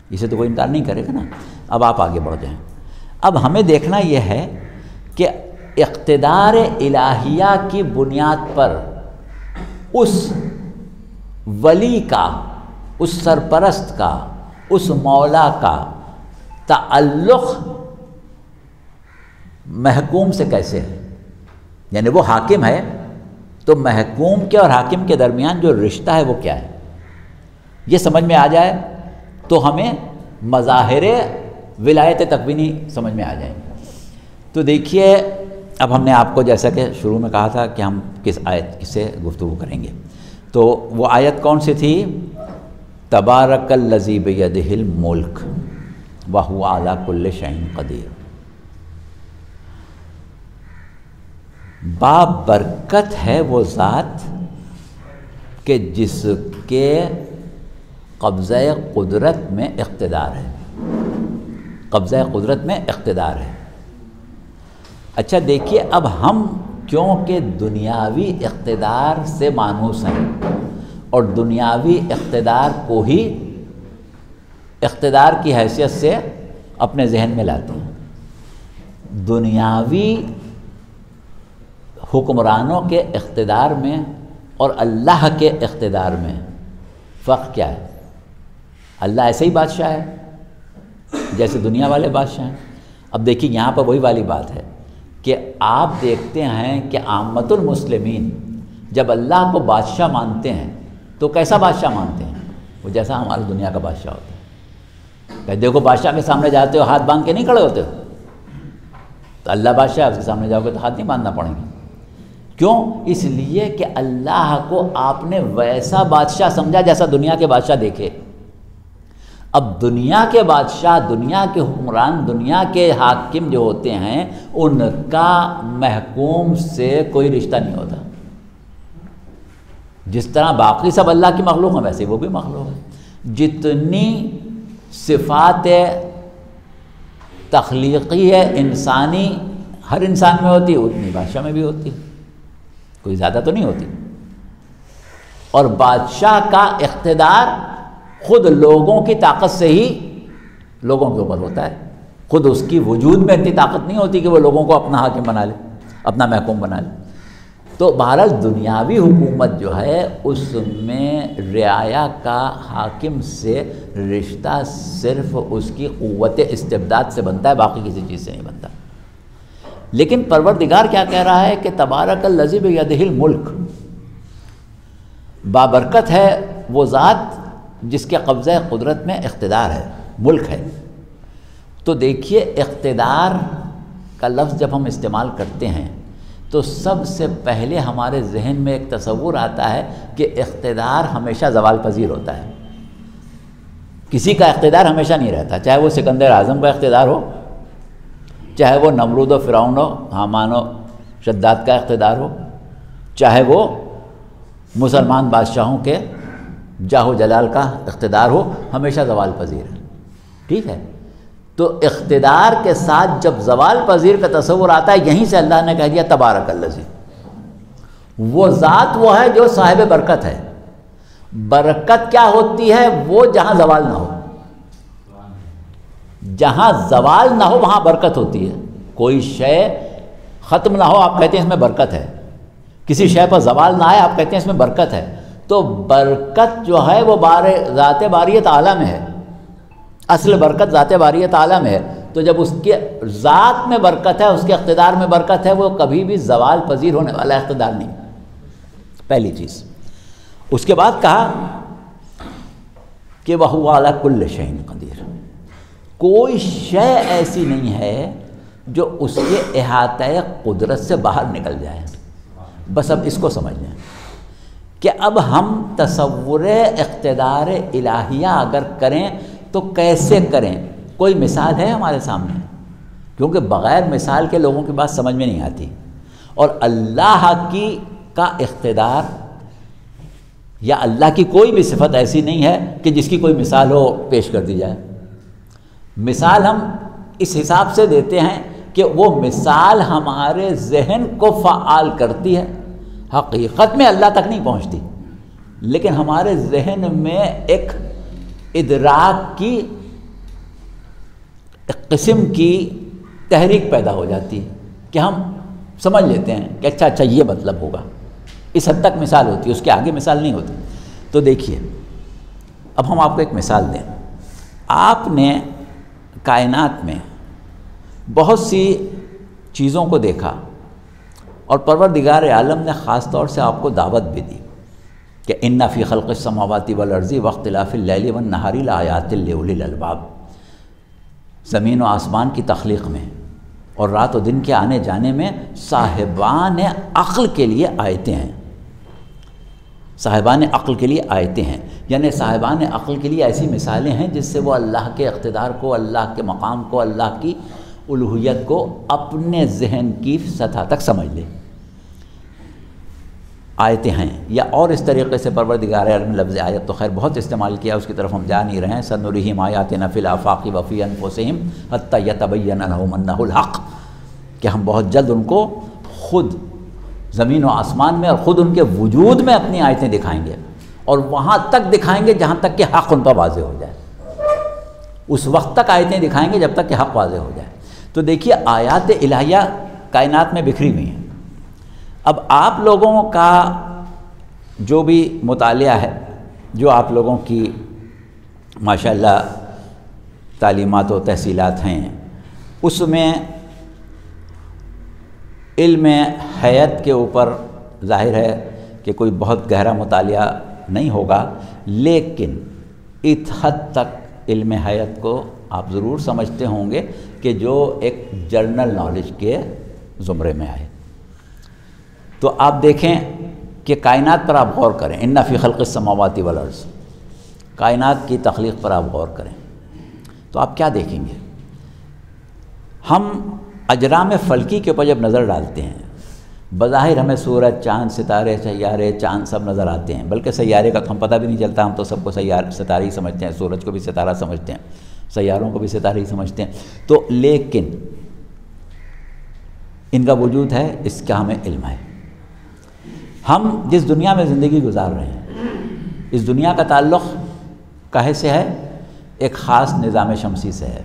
اسے تو کوئی انکار نہیں کرے گا نا۔ اب آپ آگے بڑھ جائیں، اب ہمیں دیکھنا یہ ہے کہ اقتدار الہیہ کی بنیاد پر اس ولی کا، اس سرپرست کا، اس مولا کا تعلق محکوم سے کیسے ہے، یعنی وہ حاکم ہے تو محکوم کے اور حاکم کے درمیان جو رشتہ ہے وہ کیا ہے، یہ سمجھ میں آ جائے تو ہمیں مظاہر ولایت تکوینی سمجھ میں آ جائیں گے۔ تو دیکھیے اب ہم نے آپ کو جیسا کہ شروع میں کہا تھا کہ ہم کس آیت سے گفتگو کریں گے، تو وہ آیت کون سی تھی؟ تبارک الذی بیدہ الملک وہو علی کل شیء قدیر۔ بابرکت ہے وہ ذات کہ جس کے قبضہ قدرت میں اقتدار ہے، قبضہ قدرت میں اقتدار ہے۔ اچھا دیکھیے اب ہم کیونکہ دنیاوی اقتدار سے مانوس ہیں اور دنیاوی اقتدار کو ہی اقتدار کی حیثیت سے اپنے ذہن میں لاتے ہیں، دنیاوی حکمرانوں کے اقتدار میں اور اللہ کے اقتدار میں فرق کیا ہے؟ اللہ ایسے ہی بادشاہ ہے جیسے دنیا والے بادشاہ ہیں۔ اب دیکھیے یہاں پر وہی والی بات ہے کہ آپ دیکھتے ہیں کہ عامت المسلمین جب اللہ کو بادشاہ مانتے ہیں تو کیسا بادشاہ مانتے ہیں؟ وہ جیسا ہماری دنیا کا بادشاہ ہوتا ہے۔ کہ دیکھو بادشاہ کے سامنے جاتے ہو ہاتھ باندھ کے نہیں کھڑے ہوتے ہو، تو اللہ بادشاہ ہے، اس کے سامنے جاؤ گے تو ہاتھ نہیں باندھنا پڑیں گے۔ کیوں؟ اس لیے کہ اللہ کو آپ نے ویسا بادشاہ سمجھا جیسا دنیا کے بادشاہ دیکھے۔ اب دنیا کے بادشاہ، دنیا کے حکمران، دنیا کے حاکم جو ہوتے ہیں ان کا محکوم سے کوئی رشتہ نہیں ہوتا۔ جس طرح باقی سب اللہ کی مخلوق ہیں ویسے وہ بھی مخلوق ہے۔ جتنی صفات تخلیقی ہے انسانی ہر انسان میں ہوتی ہے اتنی بادشاہ میں بھی ہوتی ہے، کوئی زیادہ تو نہیں ہوتی۔ اور بادشاہ کا اقتدار خود لوگوں کی طاقت سے ہی لوگوں کے اوپر ہوتا ہے، خود اس کی وجود میں اتنی طاقت نہیں ہوتی کہ وہ لوگوں کو اپنا حاکم بنا لے، اپنا محکوم بنا لے۔ تو بہرحال دنیاوی حکومت جو ہے اس میں رعایا کا حاکم سے رشتہ صرف اس کی قوت استبداد سے بنتا ہے، باقی کسی چیز سے نہیں بنتا۔ لیکن پروردگار کیا کہہ رہا ہے کہ تبارک الذی بیدہ الملک، بابرکت ہے وہ ذات جس کے قبضہ قدرت میں اقتدار ہے، ملک ہے۔ تو دیکھیے اقتدار کا لفظ جب ہم استعمال کرتے ہیں تو سب سے پہلے ہمارے ذہن میں ایک تصور آتا ہے کہ اقتدار ہمیشہ زوال پذیر ہوتا ہے، کسی کا اقتدار ہمیشہ نہیں رہتا، چاہے وہ سکندر اعظم کا اقتدار ہو، چاہے وہ نمرود و فرعون و حامان و شداد کا اقتدار ہو، چاہے وہ مسلمان بادشاہوں کے جاہ و جلال کا اقتدار ہو، ہمیشہ زوال پذیر ہے۔ ٹھیک ہے، تو اقتدار کے ساتھ جب زوال پذیر کا تصور آتا ہے، یہیں سے اللہ نے کہہ دیا تبارک الذی، وہ ذات وہ ہے جو صاحب برکت ہے۔ برکت کیا ہوتی ہے؟ وہ جہاں زوال نہ ہو، جہاں زوال نہ ہو وہاں برکت ہوتی ہے۔ کوئی شے ختم نہ ہو آپ کہتے ہیں اس میں برکت ہے، کسی شے پر زوال نہ آئے آپ کہتے ہیں اس میں برکت ہے۔ تو برکت جو ہے وہ ذات باریت اعلیٰ میں ہے، اصل برکت ذات باریت اعلیٰ میں ہے۔ تو جب اس کے ذات میں برکت ہے، اس کے اقتدار میں برکت ہے، وہ کبھی بھی زوال پذیر ہونے والا اقتدار نہیں، پہلی چیز۔ اس کے بعد کہا کہ وَهُوَ عَلَى كُلِّ شَيْءٍ قَدِيرٌ، کوئی شے ایسی نہیں ہے جو اس کے احاطہ قدرت سے باہر نکل جائے۔ بس اب اس کو سمجھ لیں کہ اب ہم تصور اقتدار الہیہ اگر کریں تو کیسے کریں؟ کوئی مثال ہے ہمارے سامنے؟ کیونکہ بغیر مثال کے لوگوں کی بات سمجھ میں نہیں آتی۔ اور اللہ کا اقتدار یا اللہ کی کوئی بھی صفت ایسی نہیں ہے کہ جس کی کوئی مثال ہو پیش کر دی جائے۔ مثال ہم اس حساب سے دیتے ہیں کہ وہ مثال ہمارے ذہن کو فعال کرتی ہے، حقیقت میں اللہ تک نہیں پہنچتی، لیکن ہمارے ذہن میں ایک ادراک کی ایک قسم کی تحریک پیدا ہو جاتی ہے کہ ہم سمجھ لیتے ہیں کہ اچھا یہ مطلب ہوگا۔ اس حد تک مثال ہوتی ہے، اس کے آگے مثال نہیں ہوتی۔ تو دیکھیے، اب ہم آپ کو ایک مثال دیں۔ آپ نے کائنات میں بہت سی چیزوں کو دیکھا اور پروردگار عالم نے خاص طور سے آپ کو دعوت بھی دی کہ ان فی خلق السماوات والارض واختلاف اللیل والنہار لآیات لأولی الالباب، زمین و آسمان کی تخلیق میں اور رات و دن کے آنے جانے میں صاحبان عقل کے لیے آیتیں ہیں۔ صاحبان عقل کے لیے آیتیں ہیں، یعنی صاحبان عقل کے لیے ایسی مثالیں ہیں جس سے وہ اللہ کے اقتدار کو، اللہ کے مقام کو، اللہ کی الوہیت کو اپنے ذہن کی سطح تک سمجھ لے۔ آیتیں ہیں، یا اور اس طریقے سے پروردگار عالم لفظ آیت تو خیر بہت استعمال کیا، اس کی طرف ہم جا نہیں رہے ہیں۔ سنرihim آیاتنا فی الآفاق وفی انفسہم حتی یتبین لہم انہ الحق، کہ ہم بہت جلد ان کو خود زمین و آسمان میں اور خود ان کے وجود میں اپنی آیتیں دکھائیں گے، اور وہاں تک دکھائیں گے جہاں تک کہ حق ان پر واضح ہو جائے۔ اس وقت تک آیتیں دکھائیں گے جب تک کہ حق واضح ہو جائے۔ تو دیکھیے، آیات الہیہ کائنات میں بکھری ہوئی ہیں۔ اب آپ لوگوں کا جو بھی مطالعہ ہے، جو آپ لوگوں کی ماشاءاللہ تعلیمات و تحصیلات ہیں، اس میں علم حیات کے اوپر ظاہر ہے کہ کوئی بہت گہرا مطالعہ نہیں ہوگا، لیکن اس حد تک علم حیات کو آپ ضرور سمجھتے ہوں گے کہ جو ایک جنرل نالج کے زمرے میں آئے۔ تو آپ دیکھیں کہ کائنات پر آپ غور کریں، ان فی خلق السماوات والارض، کائنات کی تخلیق پر آپ غور کریں تو آپ کیا دیکھیں گے؟ ہم اجرام فلکی کے اوپر جب نظر ڈالتے ہیں، بظاہر ہمیں سورج، چاند، ستارے، سیارے، چاند سب نظر آتے ہیں، بلکہ سیارے کا ہم پتہ بھی نہیں چلتا، ہم تو سب کو ستارے ہی سمجھتے ہیں، سورج کو بھی ستارہ سمجھتے ہیں، سیاروں کو بھی ستارے ہی سمجھتے ہیں۔ تو لیکن ان کا وجود ہے، اس کا ہمیں علم ہے۔ ہم جس دنیا میں زندگی گزار رہے ہیں، اس دنیا کا تعلق کہے سے ہے؟ ایک خاص نظام شمسی سے ہے،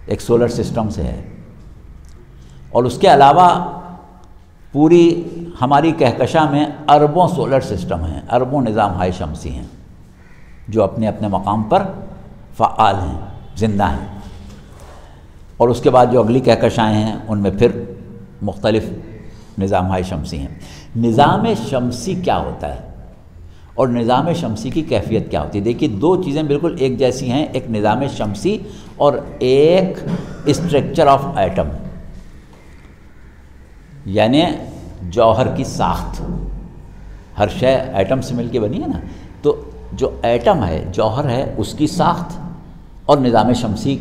ایک سولر سسٹم سے ہے، اور اس کے علاوہ پوری ہماری کہکشاں میں اربوں سولر سسٹم ہیں، اربوں نظام ہائے شمسی ہیں جو اپنے اپنے مقام پر فعال ہیں، زندہ ہیں۔ اور اس کے بعد جو اگلی کہکشائیں ہیں ان میں پھر مختلف نظام ہائے شمسی ہیں۔ نظام شمسی کیا ہوتا ہے اور نظام شمسی کی کیفیت کیا ہوتی ہے؟ دیکھیے، دو چیزیں بالکل ایک جیسی ہیں، ایک نظام شمسی اور ایک اسٹرکچر آف ایٹم، یعنی جوہر کی ساخت۔ ہر شے ایٹم سے مل کے بنی ہے نا، تو جو ایٹم ہے، جوہر ہے، اس کی ساخت اور نظام شمسی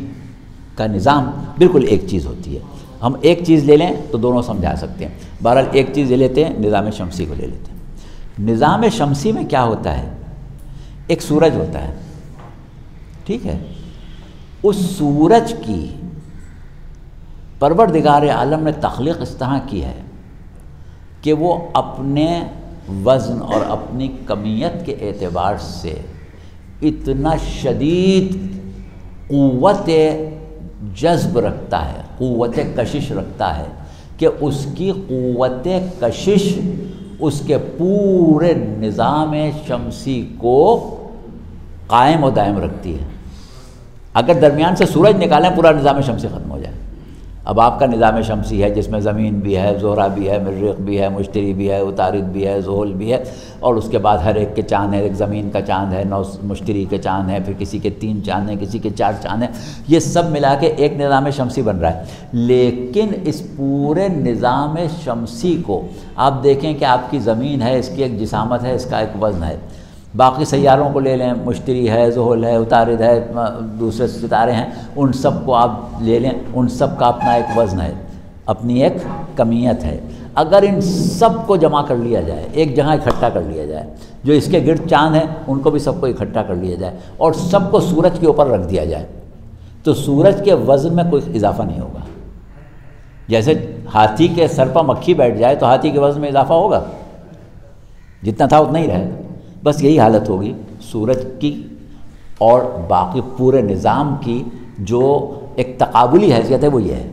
کا نظام بالکل ایک چیز ہوتی ہے۔ ہم ایک چیز لے لیں تو دونوں سمجھا سکتے ہیں، بہرحال ایک چیز لے لیتے ہیں، نظام شمسی کو لے لیتے ہیں۔ نظام شمسی میں کیا ہوتا ہے؟ ایک سورج ہوتا ہے، ٹھیک ہے؟ اس سورج کی پروردگار عالم نے تخلیق اس طرح کی ہے کہ وہ اپنے وزن اور اپنی کمیت کے اعتبار سے اتنا شدید قوت جذب رکھتا ہے، قوت کشش رکھتا ہے کہ اس کی قوت کشش اس کے پورے نظام شمسی کو قائم و دائم رکھتی ہے۔ اگر درمیان سے سورج نکالیں پورا نظام شمسی ختم ہو جائے، اب آپ کا نظام شمسی ہے جس میں زمین بھی ہے، زہرہ بھی ہے، مریخ بھی ہے، مشتری بھی ہے، عطارد بھی ہے، زحل بھی ہے، اور اس کے بعد ہر ایک کے چاند ہے، ایک زمین کا چاند ہے، 9 مشتری کے چاند ہیں، پھر کسی کے 3 چاند ہیں، کسی کے 4 چاند ہیں، یہ سب ملا کے ایک نظام شمسی بن رہا ہے۔ لیکن اس پورے نظام شمسی کو آپ دیکھیں کہ آپ کی زمین ہے، اس کی ایک جسامت ہے، اس کا ایک وزن ہے۔ باقی سیاروں کو لے لیں، مشتری ہے، زحل ہے، عطارد ہے، دوسرے ستارے ہیں، ان سب کو آپ لے لیں، ان سب کا اپنا ایک وزن ہے، اپنی ایک کمیت ہے۔ اگر ان سب کو جمع کر لیا جائے، ایک جگہ اکٹھا کر لیا جائے، جو اس کے گرد چاند ہیں ان کو بھی سب کو اکٹھا کر لیا جائے اور سب کو سورج کے اوپر رکھ دیا جائے، تو سورج کے وزن میں کوئی اضافہ نہیں ہوگا۔ جیسے ہاتھی کے سر پر مکھی بیٹھ جائے تو ہاتھی کے وزن میں اضافہ ہوگا، جتنا تھا اتنا ہی رہے گا۔ بس یہی حالت ہوگی سورج کی اور باقی پورے نظام کی، جو ایک تقابلی حیثیت ہے وہ یہ ہے۔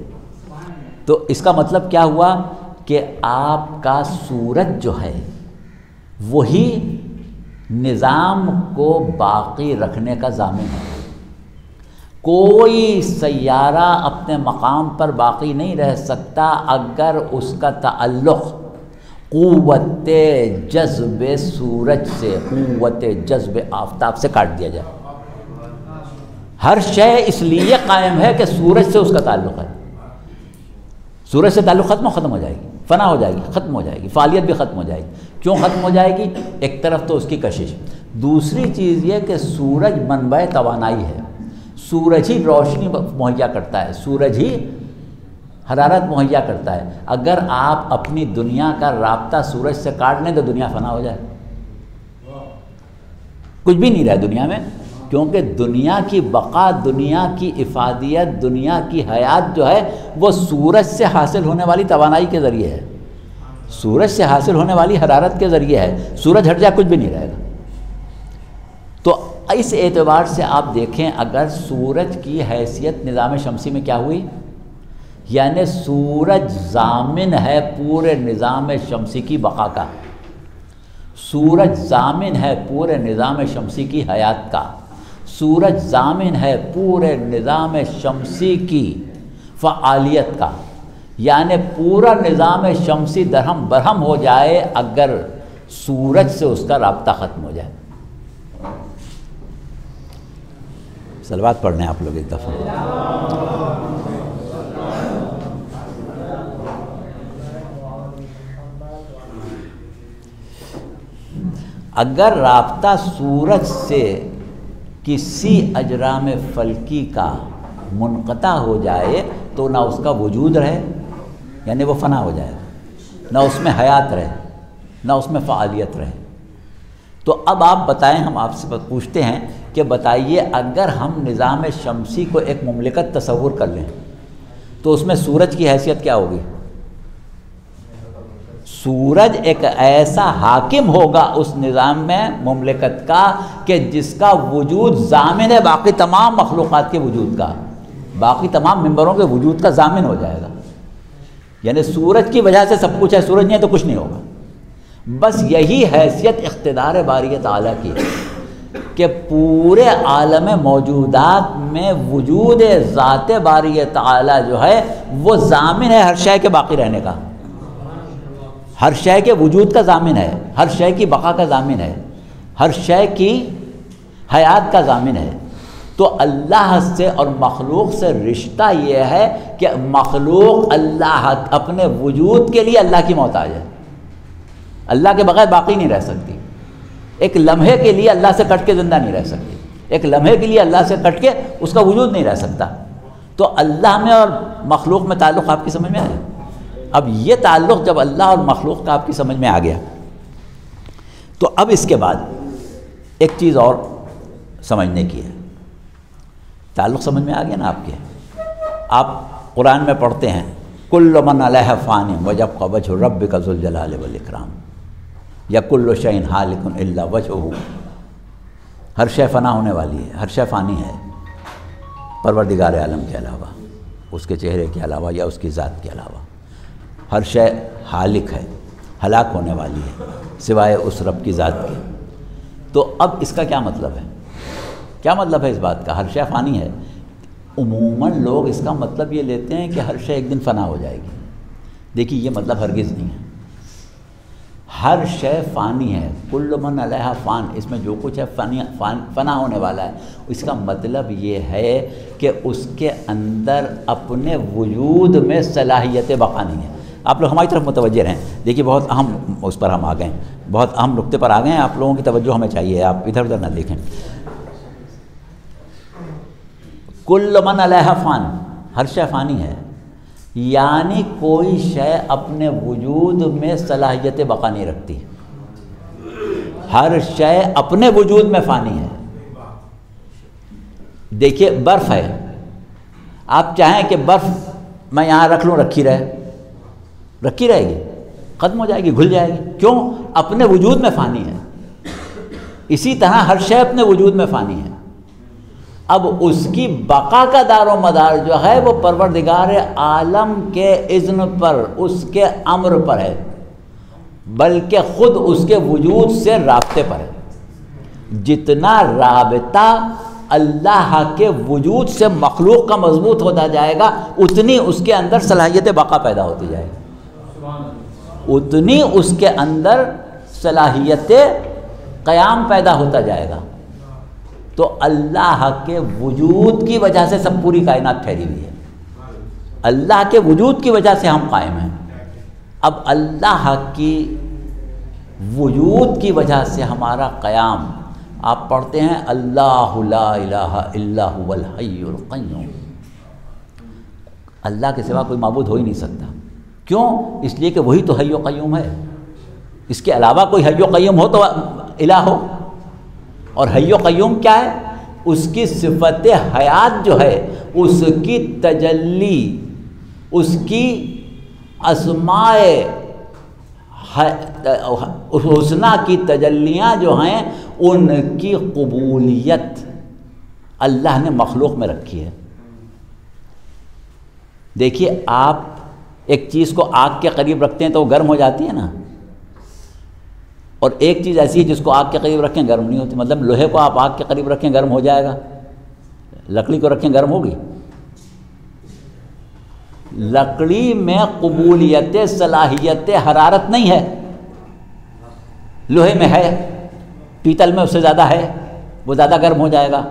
تو اس کا مطلب کیا ہوا کہ آپ کا سورج جو ہے وہی نظام کو باقی رکھنے کا ضامن ہے۔ کوئی سیارہ اپنے مقام پر باقی نہیں رہ سکتا اگر اس کا تعلق قوت جذب سورج سے، قوت جذب آفتاب سے کاٹ دیا جائے۔ ہر شے اس لیے قائم ہے کہ سورج سے اس کا تعلق ہے۔ سورج سے تعلق ختم ہو جائے گی، فنا ہو جائے گی، ختم ہو جائے گی، فعالیت بھی ختم ہو جائے گی۔ کیوں ختم ہو جائے گی؟ ایک طرف تو اس کی کشش، دوسری چیز یہ کہ سورج منبع توانائی ہے، سورج ہی روشنی مہیا کرتا ہے، سورج ہی حرارت مہیا کرتا ہے۔ اگر آپ اپنی دنیا کا رابطہ سورج سے کاٹ لیں تو دنیا فنا ہو جائے، کچھ بھی نہیں رہا دنیا میں، کیونکہ دنیا کی بقا، دنیا کی افادیت، دنیا کی حیات جو ہے وہ سورج سے حاصل ہونے والی توانائی کے ذریعے ہے، سورج سے حاصل ہونے والی حرارت کے ذریعے ہے۔ سورج ہٹ جائے کچھ بھی نہیں رہے گا۔ تو اس اعتبار سے آپ دیکھیں، اگر سورج کی حیثیت نظام شمسی میں کیا ہوئی، یعنی سورج ضامن ہے پورے نظام شمسی کی بقا کا، سورج ضامن ہے پورے نظام شمسی کی حیات کا، سورج ضامن ہے پورے نظام شمسی کی فعالیت کا۔ یعنی پورا نظام شمسی درہم برہم ہو جائے اگر سورج سے اس کا رابطہ ختم ہو جائے۔ صلوات پڑھ لیں آپ لوگ ایک دفعہ۔ اگر رابطہ سورج سے کسی اجرام فلکی کا منقطع ہو جائے تو نہ اس کا وجود رہے، یعنی وہ فنا ہو جائے، نہ اس میں حیات رہے، نہ اس میں فعالیت رہے۔ تو اب آپ بتائیں، ہم آپ سے پوچھتے ہیں کہ بتائیے اگر ہم نظام شمسی کو ایک مملکت تصور کر لیں تو اس میں سورج کی حیثیت کیا ہوگی؟ سورج ایک ایسا حاکم ہوگا اس نظام میں مملکت کا کہ جس کا وجود ضامن ہے باقی تمام مخلوقات کے وجود کا، باقی تمام ممبروں کے وجود کا ضامن ہو جائے گا۔ یعنی سورج کی وجہ سے سب کچھ ہے، سورج نہیں ہے تو کچھ نہیں ہوگا۔ بس یہی حیثیت اقتدار باری تعالیٰ کی کہ پورے عالم موجودات میں وجود ذات باری تعالیٰ جو ہے وہ ضامن ہے ہر شے کے باقی رہنے کا، ہر شے کے وجود کا ضامن ہے، ہر شے کی بقا کا ضامن ہے، ہر شے کی حیات کا ضامن ہے۔ تو اللہ سے اور مخلوق سے رشتہ یہ ہے کہ مخلوق اللہ اپنے وجود کے لیے اللہ کی محتاج ہے، اللہ کے بغیر باقی نہیں رہ سکتی، ایک لمحے کے لیے اللہ سے کٹ کے زندہ نہیں رہ سکتی، ایک لمحے کے لیے اللہ سے کٹ کے اس کا وجود نہیں رہ سکتا۔ تو اللہ میں اور مخلوق میں تعلق آپ کی سمجھ میں آیا؟ اب یہ تعلق جب اللہ اور مخلوق کا آپ کی سمجھ میں آ گیا تو اب اس کے بعد ایک چیز اور سمجھنے کی ہے۔ تعلق سمجھ میں آ گیا نا آپ کے؟ آپ قرآن میں پڑھتے ہیں کل من علیہ فان ویبقی وجہ ربک ذو الجلال والاکرام، یا کل شیء ہالک الا وجہہ، ہر شے فنا ہونے والی ہے، ہر شے فانی ہے پروردگار عالم کے علاوہ، اس کے چہرے کے علاوہ یا اس کی ذات کے علاوہ، ہر شے ہالک ہے، ہلاک ہونے والی ہے سوائے اس رب کی ذات کے۔ تو اب اس کا کیا مطلب ہے؟ کیا مطلب ہے اس بات کا؟ ہر شے فانی ہے، عموماً لوگ اس کا مطلب یہ لیتے ہیں کہ ہر شے ایک دن فنا ہو جائے گی. دیکھیے یہ مطلب ہرگز نہیں ہے. ہر شے فانی ہے. کل من علیہا فان، اس میں جو کچھ ہے فنا ہونے والا ہے. اس کا مطلب یہ ہے کہ اس کے اندر اپنے وجود میں صلاحیت بقا نہیں ہے. آپ لوگ ہماری طرف متوجہ رہیں. دیکھیے بہت اہم اس پر ہم آ گئے ہیں، بہت اہم نقطے پر آ گئے ہیں. آپ لوگوں کی توجہ ہمیں چاہیے، آپ ادھر ادھر نہ دیکھیں. کل من علیہا فان، ہر شے فانی ہے، یعنی کوئی شے اپنے وجود میں صلاحیت بقا نہیں رکھتی. ہر شے اپنے وجود میں فانی ہے. دیکھیے برف ہے، آپ چاہیں کہ برف میں یہاں رکھ لوں، رکھی رہے گی، ختم ہو جائے گی، گھل جائے گی. کیوں؟ اپنے وجود میں فانی ہے. اسی طرح ہر شے اپنے وجود میں فانی ہے. اب اس کی بقا کا دار و مدار جو ہے وہ پروردگار عالم کے اذن پر، اس کے امر پر ہے، بلکہ خود اس کے وجود سے رابطے پر ہے. جتنا رابطہ اللہ کے وجود سے مخلوق کا مضبوط ہوتا جائے گا، اتنی اس کے اندر صلاحیت بقا پیدا ہوتی جائے گی، اتنی اس کے اندر صلاحیت قیام پیدا ہوتا جائے گا. تو اللہ کے وجود کی وجہ سے سب پوری کائنات ٹھہری ہوئی ہے. اللہ کے وجود کی وجہ سے ہم قائم ہیں. اب اللہ کی وجود کی وجہ سے ہمارا قیام، آپ پڑھتے ہیں اللہ لا الہ الا هو الحی القیوم. اللہ کے سوا کوئی معبود ہو ہی نہیں سکتا. کیوں؟ اس لیے کہ وہی تو حی و قیوم ہے. اس کے علاوہ کوئی حی و قیوم ہو تو الہ ہو. اور حی و قیوم کیا ہے؟ اس کی صفت حیات جو ہے، اس کی تجلی، اس کی اسماء حسنہ کی تجلیاں جو ہیں، ان کی قبولیت اللہ نے مخلوق میں رکھی ہے. دیکھیے آپ ایک چیز کو آگ کے قریب رکھتے ہیں تو وہ گرم ہو جاتی ہے نا، اور ایک چیز ایسی ہے جس کو آگ کے قریب رکھیں گرم نہیں ہوتی. مطلب لوہے کو آپ آگ کے قریب رکھیں گرم ہو جائے گا، لکڑی کو رکھیں گرم ہوگی. لکڑی میں قبولیت صلاحیت حرارت نہیں ہے، لوہے میں ہے، پیتل میں اس سے زیادہ ہے، وہ زیادہ گرم ہو جائے گا.